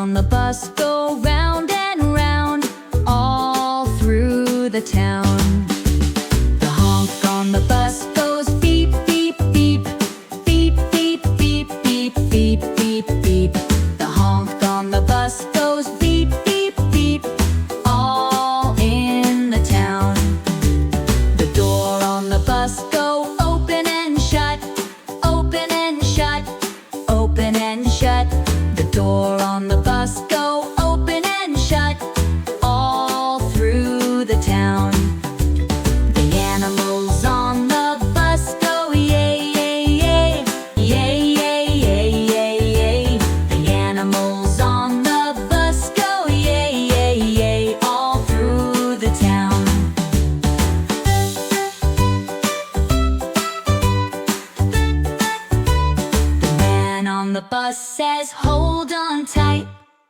on the bus go round and round, all through the town. The honk on the bus goes beep, beep, beep, beep, beep, beep, beep, beep, beep, beep. The honk on the bus goes beep, beep, beep, all in the town. The door on the bus go open and shut, open and shut, open and shut. The door on the bus go open and shut, all through the town. The animals on the bus go yay, yay, yay, yay, yay, yay, yay, yay. The animals on the bus go yay, yay, yay, all through the town. The man on the bus says, hold on tight,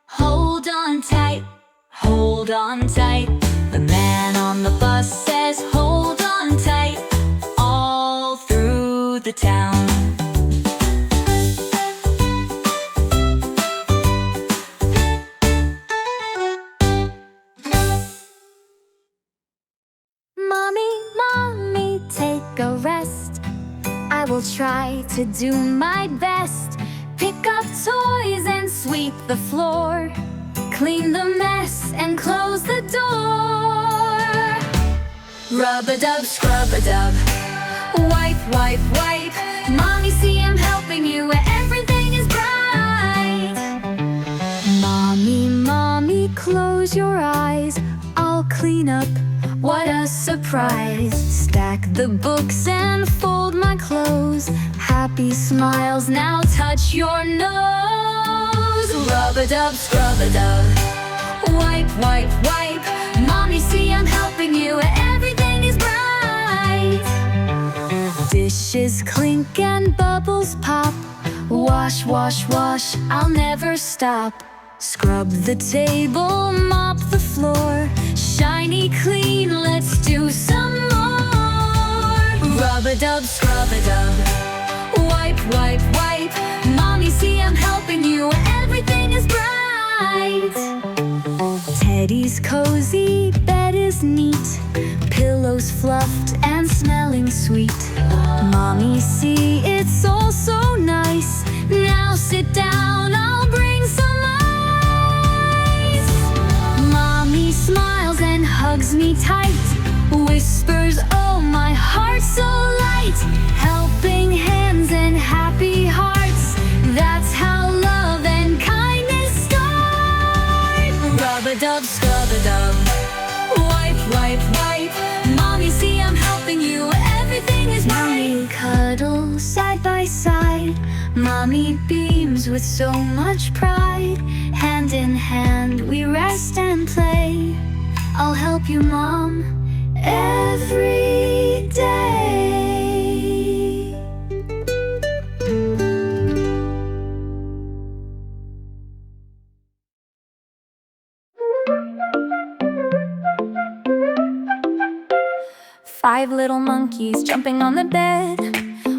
hold on tight, hold on tight. The man on the bus says, hold on tight, all through the town. Mommy, mommy, take a rest. I will try to do my best. Pick up toys and sweep the floor. Clean the mess and close the door. Rub-a-dub, scrub-a-dub, wipe, wipe, wipe. Mommy, see I'm helping you, everything is bright. Mommy, mommy, close your eyes. I'll clean up, what a surprise. Stack the books and fold my clothes. Happy smiles, now touch your nose. Rub-a-dub, scrub-a-dub, wipe, wipe, wipe. Mommy, see I'm helping you, everything is bright. Dishes clink and bubbles pop. Wash, wash, wash, I'll never stop. Scrub the table, mop the floor. Shiny clean, let's do some more. Rub-a-dub, scrub-a-dub, wipe, wipe, wipe. Mommy, see I'm helping you, everything is bright. Teddy's cozy, bed is neat. Pillows fluffed and smelling sweet. Mommy, see it's all so nice. Now sit down, I'll bring some ice. Mommy smiles and hugs me tight. Whispers, oh my heart's so light. Helping hands and happy hearts. That's how love and kindness start. Rub-a-dub, scrub-a-dub, wipe, wipe, wipe. Mommy, see I'm helping you, everything is right. Mommy cuddle side by side. Mommy beams with so much pride. Hand in hand we rest and play. I'll help you, Mom, every day. 5 little monkeys jumping on the bed.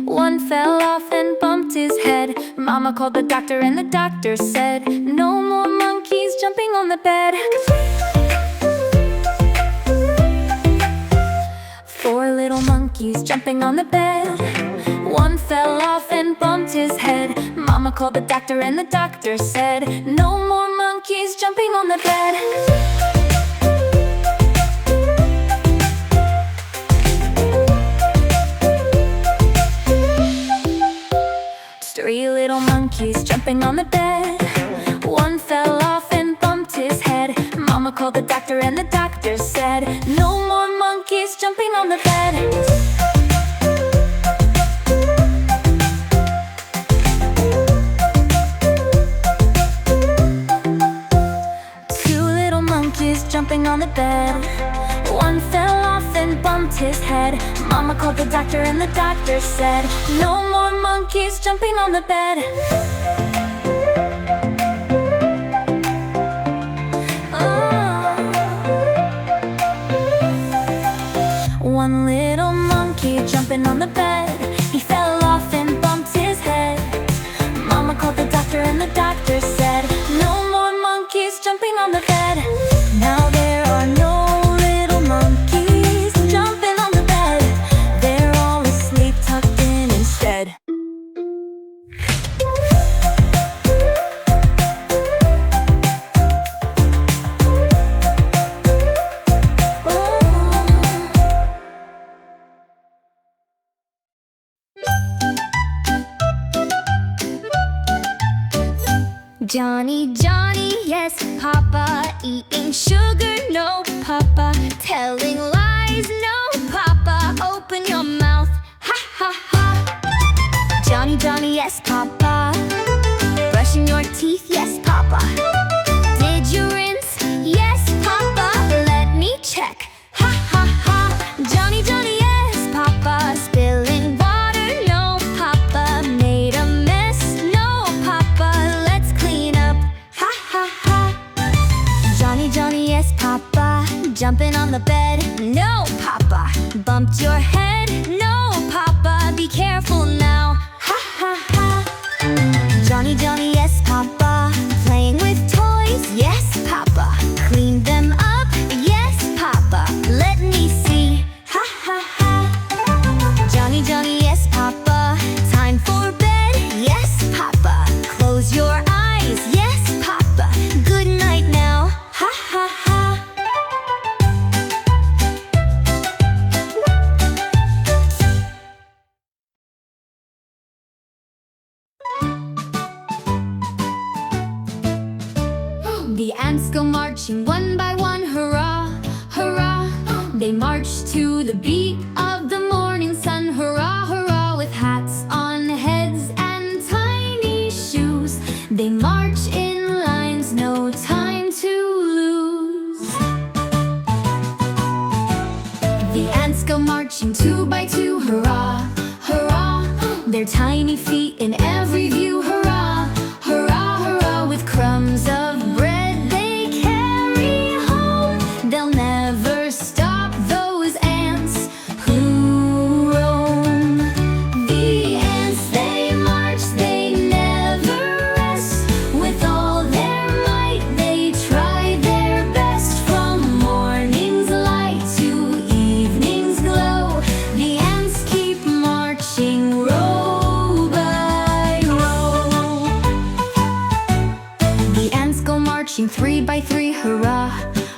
One fell off and bumped his head. Mama called the doctor and the doctor said, no more monkeys jumping on the bed. 4 little monkeys jumping on the bed. One fell off and bumped his head. Mama called the doctor and the doctor said, no more monkeys jumping on the bed. 3 little monkeys jumping on the bed. One fell off and bumped his head. Mama called the doctor and the doctor said, no more monkeys jumping on the bed. 2 little monkeys jumping on the bed. One fell off and bumped his head. Mama called the doctor and the doctor said, no more monkeys jumping on the bed. One little monkey jumping on the bed. He fell off and bumped his head. Mama called the doctor and the doctor said, no more monkeys on the bed. Now there are no little monkeys jumping on the bed. They're all asleep, tucked in instead. Johnny, Johnny, yes, Papa. Eating sugar, no, Papa. Telling lies, no, Papa. Open your mouth, ha, ha, ha. Johnny, Johnny, yes, Papa. Brushing your teeth, yes, Papa. Did you rinse? Yes, Papa. Let me check, ha, ha, ha. Johnny, Johnny, yes, Papa. Spilling water, no, Papa. Made a mess, no, Papa. Let's clean up, ha, ha, ha. Johnny, Johnny, yes, Papa. Jumping on the bed, no, Papa. Bumped your head, no, Papa. Be careful now, ha, ha, ha. Johnny, Johnny, yes, Papa. Playing with toys, yes, Papa. Clean them up, yes, Papa. Let me see, ha, ha, ha. Johnny, Johnny, yes, Papa. Time for bed, yes, Papa. Close your eyes, yes, Papa. Good night now, ha, ha, ha. The ants go marching one by one, hurrah, hurrah. They march to the beat of the morning sun, hurrah, hurrah. With hats on heads and tiny shoes, they march in lines, no time to lose. The ants go marching two by two, hurrah, hurrah. Their tiny feet in every view, hurrah, hurrah, hurrah. With crumbs of bread they carry home, they'll never stop those ants who roam. The ants, they march, they never rest. With all their might they try their best. From morning's light to evening's glow, the ants keep marching row by row. The ants go marching three by three, hurrah,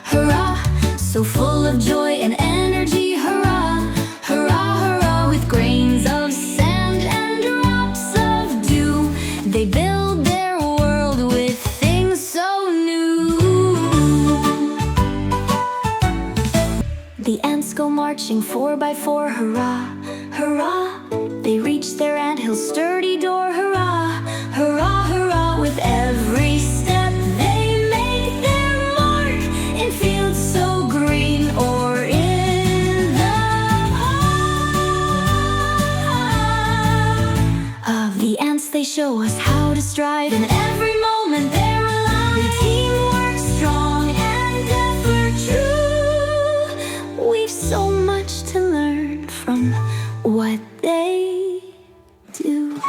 hurrah. So full of joy and energy, hurrah, hurrah, hurrah. With grains of sand and drops of dew, they build their world with things so new. The ants go marching four by four, hurrah, hurrah. They reach their anthill's sturdy door, hurrah, hurrah, hurrah. With every step they make their mark in fields so green or in the park. Of the ants they show us how to strive, in every moment they're alive. Their teamwork strong and effort true. We've so much to learn from what they do.